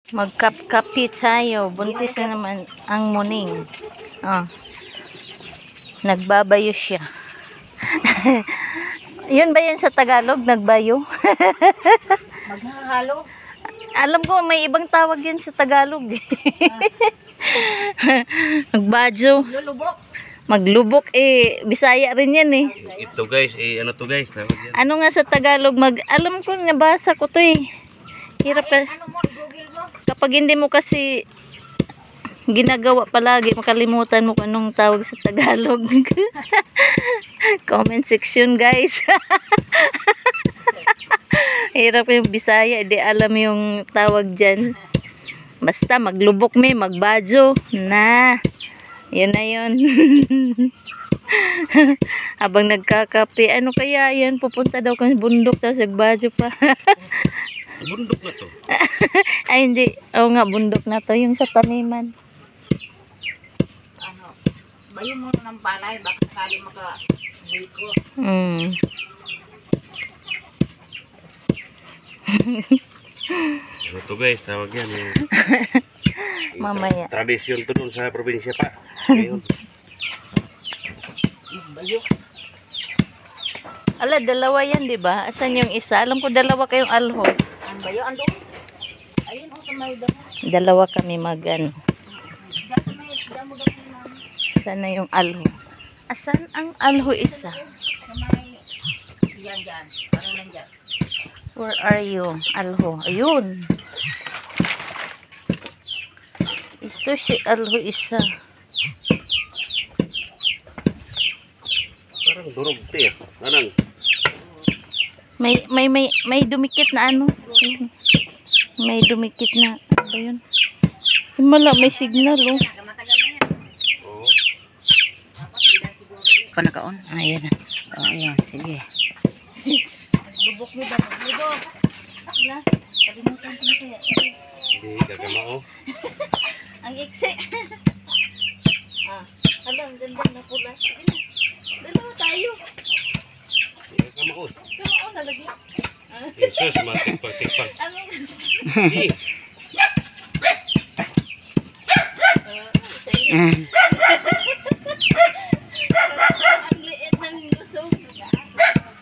Magkap-kapi tayo. Buntis na naman ang muning. Oh. Nagbabayo siya. Yun ba yan sa Tagalog? Nagbayo? Maghahalo. Alam ko may ibang tawag yan sa Tagalog. Magbadyo. Lulubok. Maglubok Bisaya rin yan Ito guys, ano to guys? Ano nga sa Tagalog? Alam ko, nabasa ko to Hirap ka. Ano mo, i-google mo. Kapag hindi mo kasi ginagawa palagi, makalimutan mo kung anong tawag sa Tagalog. Comment section guys. Hirap yung Bisaya, hindi alam yung tawag dyan. Basta maglubok magbadyo na. Yun na yun. Habang nagkakape, ano kaya yan? Pupunta daw kang bundok, tapos nagbadyo pa. Bundok na to. Ay hindi, oo nga, bundok na to, yung sa taniman. Ano, bayo mo ng palay, baka sakali maka-biko. Ano to guys, tawag yan Mamaya. Tradisyon to dun sa probinsya pa. Ngayon. Bayo. Ala, dalawa yan, di ba? Asan yung isa? Alam ko dalawa kayong alho. Ang bayo, ando. Ayun, sa may damo. Dalawa kami Diyan sa may damo namin. Sana yung alho. Asan ang alho isa? Sa may, yan. Parang nandyan. Where are you? Alho. Ayun. Ito si alho isa. Parang durog te. Anang? May dumikit na ano? May dumikit na. Ano ba yun? Himala, may signal Matagal na yan. Oo. Panakaon? Ayan na. Ayan, sige. Lubok mo ba? Lubok. Wala. Kalimutan ko na kaya. Hindi gagamao. Ang iksi. Alam, ganda na pula. Sige na. Dalawa tayo. Hindi gagamao. Kamao na lagi. Jesus, matikpang. Ano nga? Hindi. Sa inyo. Ang liit ng lusog.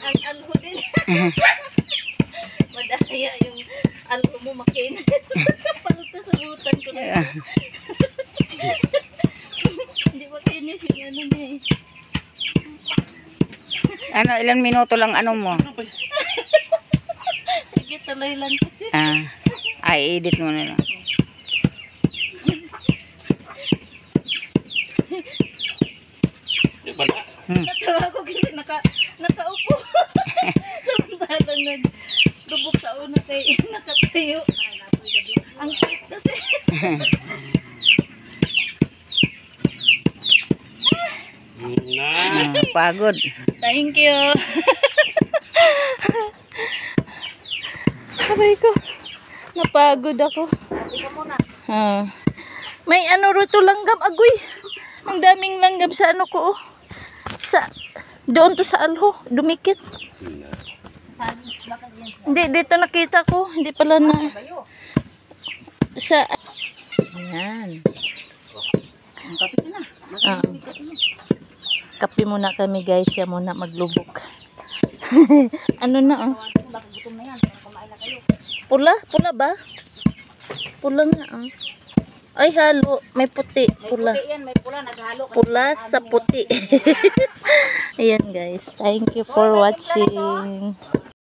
Ang alho din. Madaya yung alho mo makin. Palto sa butan ko na. Hindi ba kayo niya yung ano niya Ano, ilang minuto lang ano mo? Sige, tuloy lang. Ay, edit mo na lang. Di ba na? Natawa ko kasi nakaupo. Samantalang naglubok sa una kay nakatayo. Ang cute kasi. Na. Pagod. Thank you. Aray ko. Napagod ako. May ano rito langgam. Agoy. Ang daming langgam sa ano ko. Doon to sa alho. Dumikit. Hindi, dito nakita ko. Hindi pala na. Sa. Ayan. Kape muna kami guys. Siya muna maglubok. Ano na Pula? Pula ba? Pula nga Ay halo. May puti. Pula. Pula sa puti. Ayan guys. Thank you for watching.